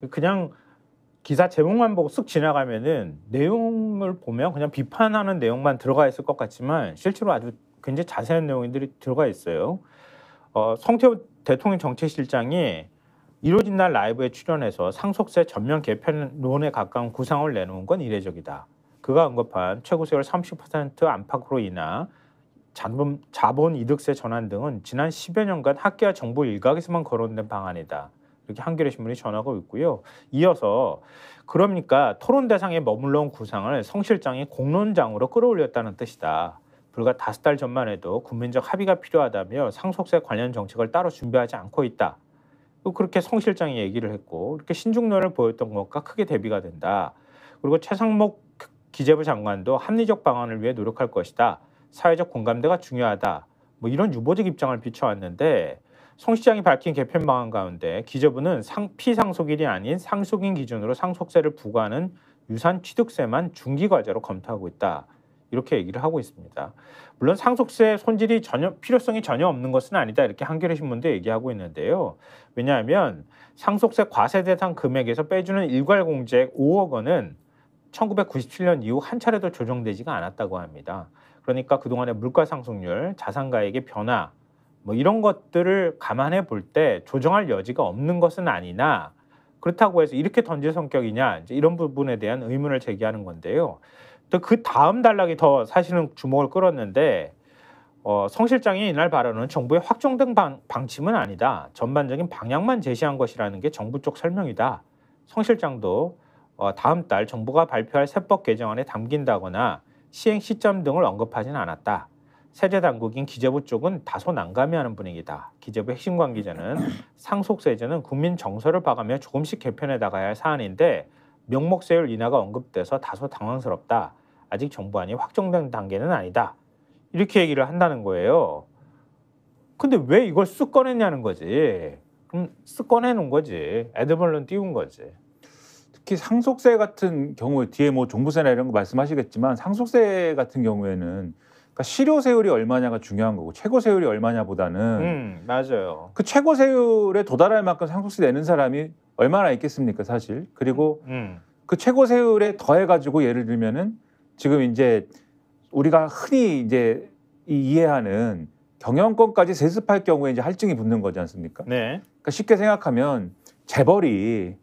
그냥 기사 제목만 보고 쓱 지나가면은 내용을 보면 그냥 비판하는 내용만 들어가 있을 것 같지만 실제로 아주 굉장히 자세한 내용들이 들어가 있어요. 성태우 대통령 정책실장이 이뤄진 날 라이브에 출연해서 상속세 전면 개편론에 가까운 구상을 내놓은 건 이례적이다. 그가 언급한 최고세율 30% 안팎으로 인한 자본 이득세 전환 등은 지난 10여 년간 학계와 정부 일각에서만 거론된 방안이다. 이렇게 한겨레 신문이 전하고 있고요. 이어서 그러니까 토론 대상에 머물러 온 구상을 성 실장이 공론장으로 끌어올렸다는 뜻이다. 불과 5달 전만 해도 국민적 합의가 필요하다며 상속세 관련 정책을 따로 준비하지 않고 있다. 또 그렇게 성 실장이 얘기를 했고 이렇게 신중론을 보였던 것과 크게 대비가 된다. 그리고 최상목 기재부 장관도 합리적 방안을 위해 노력할 것이다. 사회적 공감대가 중요하다. 뭐 이런 유보적 입장을 비춰왔는데 송 시장이 밝힌 개편 방안 가운데 기재부는 피상속일이 아닌 상속인 기준으로 상속세를 부과하는 유산 취득세만 중기과제로 검토하고 있다. 이렇게 얘기를 하고 있습니다. 물론 상속세 손질이 필요성이 전혀 없는 것은 아니다. 이렇게 한겨레 신문도 얘기하고 있는데요. 왜냐하면 상속세 과세 대상 금액에서 빼주는 일괄공제액 5억 원은 1997년 이후 한 차례도 조정되지가 않았다고 합니다. 그러니까 그동안의 물가 상승률, 자산가액의 변화 뭐 이런 것들을 감안해 볼 때 조정할 여지가 없는 것은 아니나 그렇다고 해서 이렇게 던질 성격이냐 이제 이런 부분에 대한 의문을 제기하는 건데요. 또 그 다음 단락이 더 사실은 주목을 끌었는데 성 실장이 이날 발언은 정부의 확정된 방침은 아니다. 전반적인 방향만 제시한 것이라는 게 정부 쪽 설명이다. 성 실장도 다음 달 정부가 발표할 세법 개정안에 담긴다거나 시행 시점 등을 언급하지는 않았다. 세제 당국인 기재부 쪽은 다소 난감해하는 분위기다. 기재부 핵심 관계자는 상속세제는 국민 정서를 봐가며 조금씩 개편해 나가야 할 사안인데 명목세율 인하가 언급돼서 다소 당황스럽다. 아직 정부안이 확정된 단계는 아니다. 이렇게 얘기를 한다는 거예요. 근데 왜 이걸 쓱 꺼냈냐는 거지. 그럼 쓱 꺼내놓은 거지. 에드벌룬 띄운 거지. 특히 상속세 같은 경우에 뒤에 뭐 종부세나 이런 거 말씀하시겠지만 상속세 같은 경우에는 그러니까 실효세율이 얼마냐가 중요한 거고 최고세율이 얼마냐보다는 맞아요. 그 최고세율에 도달할 만큼 상속세 내는 사람이 얼마나 있겠습니까, 사실. 그리고 그 최고세율에 더해가지고 예를 들면은 지금 이제 우리가 흔히 이제 이해하는 경영권까지 세습할 경우에 이제 할증이 붙는 거지 않습니까? 네. 그러니까 쉽게 생각하면 재벌이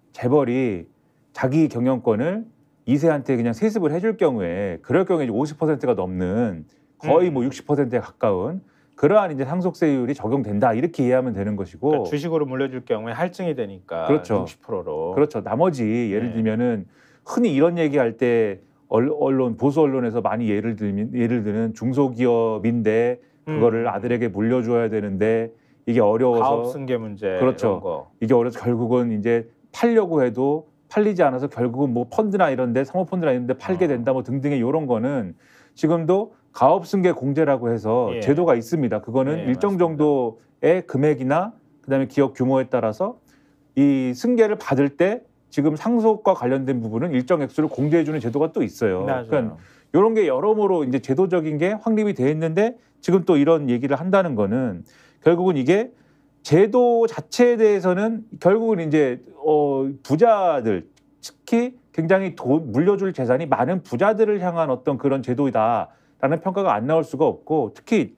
자기 경영권을 2세한테 그냥 세습을 해줄 경우에 그럴 경우에 이제 50%가 넘는 거의 뭐 60%에 가까운 그러한 이제 상속세율이 적용된다 이렇게 이해하면 되는 것이고 그러니까 주식으로 물려줄 경우에 할증이 되니까 그렇죠. 60%로 그렇죠. 나머지 예를 들면은 흔히 이런 얘기할 때 언론 보수 언론에서 많이 예를 드는 중소기업인데 그거를 아들에게 물려줘야 되는데 이게 어려워서 가업 승계 문제 그렇죠. 이런 거. 이게 어려서 결국은 이제 팔려고 해도 팔리지 않아서 결국은 뭐 펀드나 이런데 사모펀드나 이런데 팔게 된다 뭐 등등의 이런 거는 지금도 가업승계 공제라고 해서 제도가 있습니다. 그거는 일정 맞습니다. 정도의 금액이나 그다음에 기업 규모에 따라서 이 승계를 받을 때 지금 상속과 관련된 부분은 일정 액수를 공제해주는 제도가 또 있어요. 맞아요. 그러니까 이런 게 여러모로 이제 제도적인 게 확립이 돼 있는데 지금 또 이런 얘기를 한다는 거는 결국은 이게 제도 자체에 대해서는 결국은 이제 부자들 특히 굉장히 물려줄 재산이 많은 부자들을 향한 어떤 그런 제도이다라는 평가가 안 나올 수가 없고 특히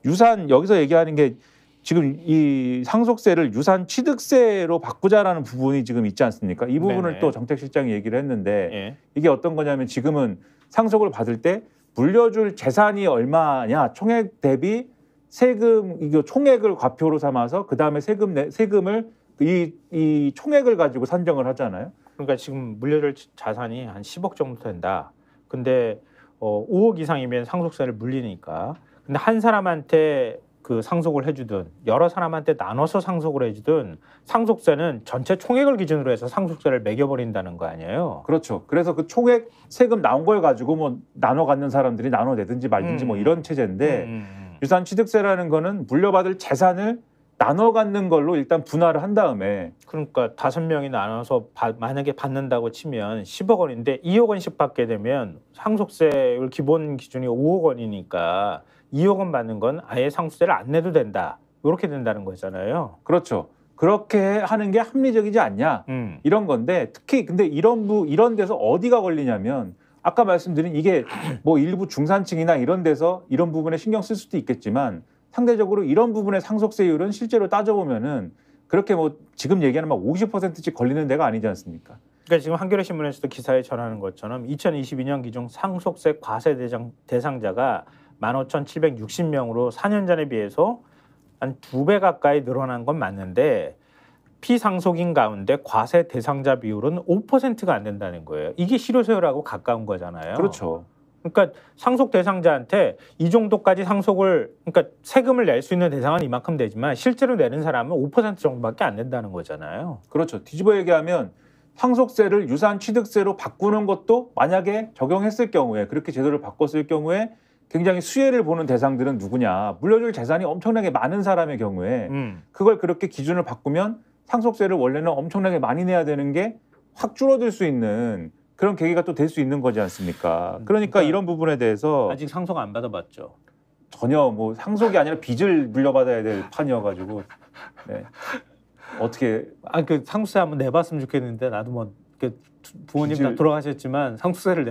유산 여기서 얘기하는 게 지금 이 상속세를 유산 취득세로 바꾸자라는 부분이 지금 있지 않습니까? 이 부분을 네네. 또 정책실장이 얘기를 했는데 이게 어떤 거냐면 지금은 상속을 받을 때 물려줄 재산이 얼마냐 총액 대비 세금 이거 총액을 과표로 삼아서 그 다음에 세금을 이 총액을 가지고 산정을 하잖아요. 그러니까 지금 물려줄 자산이 한 10억 정도 된다. 근데 5억 이상이면 상속세를 물리니까. 근데 한 사람한테 그 상속을 해주든 여러 사람한테 나눠서 상속을 해주든 상속세는 전체 총액을 기준으로 해서 상속세를 매겨버린다는 거 아니에요? 그렇죠. 그래서 그 총액 세금 나온 걸 가지고 뭐 나눠 갖는 사람들이 나눠 내든지 말든지 뭐 이런 체제인데 유산 취득세라는 거는 물려받을 재산을 나눠 갖는 걸로 일단 분할을 한 다음에 그러니까 5명이 나눠서 만약에 받는다고 치면 10억 원인데 2억 원씩 받게 되면 상속세율 기본 기준이 5억 원이니까 2억 원 받는 건 아예 상속세를 안 내도 된다. 이렇게 된다는 거잖아요. 그렇죠. 그렇게 하는 게 합리적이지 않냐 이런 건데 특히 근데 이런 데서 어디가 걸리냐면 아까 말씀드린 이게 뭐 일부 중산층이나 이런 데서 이런 부분에 신경 쓸 수도 있겠지만 상대적으로 이런 부분의 상속세율은 실제로 따져보면은 그렇게 뭐 지금 얘기하는 막 50%씩 걸리는 데가 아니지 않습니까? 그러니까 지금 한겨레 신문에서도 기사에 전하는 것처럼 2022년 기준 상속세 과세 대상자가 15,760명으로 4년 전에 비해서 한 2배 가까이 늘어난 건 맞는데 피상속인 가운데 과세 대상자 비율은 5%가 안 된다는 거예요. 이게 실효세율하고 가까운 거잖아요. 그렇죠. 그러니까 상속 대상자한테 이 정도까지 상속을 그러니까 세금을 낼 수 있는 대상은 이만큼 되지만 실제로 내는 사람은 5% 정도밖에 안 된다는 거잖아요. 그렇죠. 뒤집어 얘기하면 상속세를 유산 취득세로 바꾸는 것도 만약에 적용했을 경우에 그렇게 제도를 바꿨을 경우에 굉장히 수혜를 보는 대상들은 누구냐. 물려줄 재산이 엄청나게 많은 사람의 경우에 그걸 그렇게 기준을 바꾸면 상속세를 원래는 엄청나게 많이 내야 되는 게 확 줄어들 수 있는 그런 계기가 또 될 수 있는 거지 않습니까? 그러니까 이런 부분에 대해서 아직 상속 안 받아봤죠. 전혀 뭐 상속이 아니라 빚을 물려받아야 될 판이어가지고 네. 어떻게 그 상속세 한번 내봤으면 좋겠는데 나도 뭐 부모님 다 돌아가셨지만 상속세를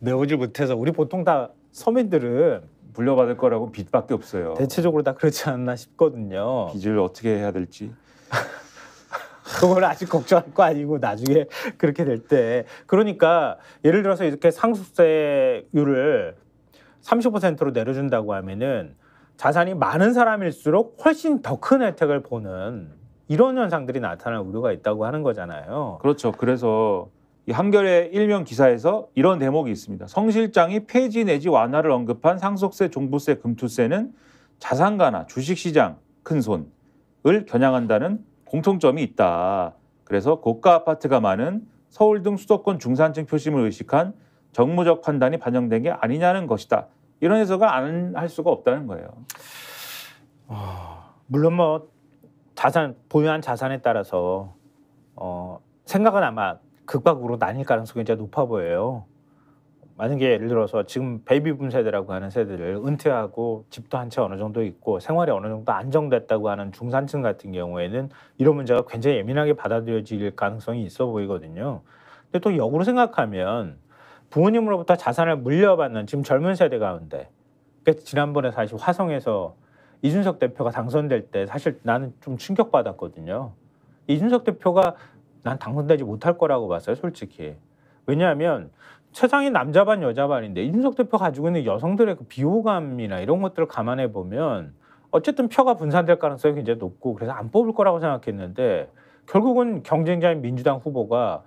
내보질 못해서 우리 보통 다 서민들은 물려받을 거라고 빚밖에 없어요. 대체적으로 다 그렇지 않나 싶거든요. 빚을 어떻게 해야 될지. 그걸 아직 걱정할 거 아니고 나중에 그렇게 될 때. 그러니까 예를 들어서 이렇게 상속세율을 30%로 내려준다고 하면은 자산이 많은 사람일수록 훨씬 더 큰 혜택을 보는 이런 현상들이 나타날 우려가 있다고 하는 거잖아요. 그렇죠. 그래서 이 한겨레 일면 기사에서 이런 대목이 있습니다. 성 실장이 폐지 내지 완화를 언급한 상속세, 종부세, 금투세는 자산가나 주식시장 큰 손을 겨냥한다는 공통점이 있다. 그래서 고가 아파트가 많은 서울 등 수도권 중산층 표심을 의식한 정무적 판단이 반영된 게 아니냐는 것이다. 이런 해석을 안 할 수가 없다는 거예요. 물론 뭐 보유한 자산에 따라서 생각은 아마 극박으로 나뉠 가능성이 이제 높아 보여요. 만약에 예를 들어서 지금 베이비붐 세대라고 하는 세대를 은퇴하고 집도 한 채 어느 정도 있고 생활이 어느 정도 안정됐다고 하는 중산층 같은 경우에는 이런 문제가 굉장히 예민하게 받아들여질 가능성이 있어 보이거든요. 근데 또 역으로 생각하면 부모님으로부터 자산을 물려받는 지금 젊은 세대 가운데 그러니까 지난번에 사실 화성에서 이준석 대표가 당선될 때 사실 나는 좀 충격받았거든요. 이준석 대표가 난 당선되지 못할 거라고 봤어요, 솔직히. 왜냐하면 세상이 남자 반 여자 반인데 이준석 대표 가지고 있는 여성들의 그 비호감이나 이런 것들을 감안해 보면 어쨌든 표가 분산될 가능성이 굉장히 높고 그래서 안 뽑을 거라고 생각했는데 결국은 경쟁자인 민주당 후보가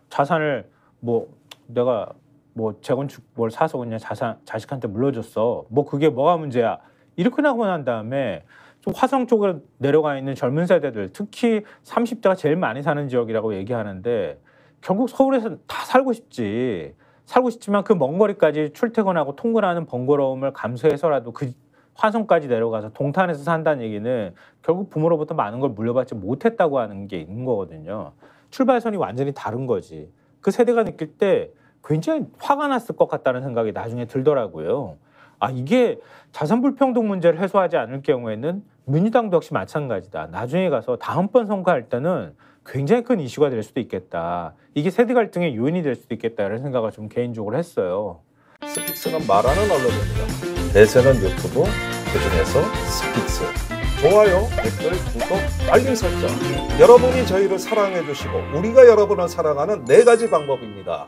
자산을 뭐 내가 뭐 재건축 뭘 사서 그냥 자식한테 물려줬어. 뭐 그게 뭐가 문제야. 이렇게 나고 난 다음에 좀 화성 쪽으로 내려가 있는 젊은 세대들 특히 30대가 제일 많이 사는 지역이라고 얘기하는데 결국 서울에서 다 살고 싶지만 그 먼 거리까지 출퇴근하고 통근하는 번거로움을 감수해서라도 그 화성까지 내려가서 동탄에서 산다는 얘기는 결국 부모로부터 많은 걸 물려받지 못했다고 하는 게 있는 거거든요. 출발선이 완전히 다른 거지. 그 세대가 느낄 때 굉장히 화가 났을 것 같다는 생각이 나중에 들더라고요. 이게 자산 불평등 문제를 해소하지 않을 경우에는 민주당도 역시 마찬가지다. 나중에 가서 다음번 선거할 때는 굉장히 큰 이슈가 될 수도 있겠다. 이게 세대 갈등의 요인이 될 수도 있겠다 이런 생각을 좀 개인적으로 했어요. 스픽스는 말하는 언론입니다. 대세는 유튜브, 그중에서 스픽스. 좋아요, 댓글, 구독, 알림 설정. 여러분이 저희를 사랑해 주시고 우리가 여러분을 사랑하는 4가지 방법입니다.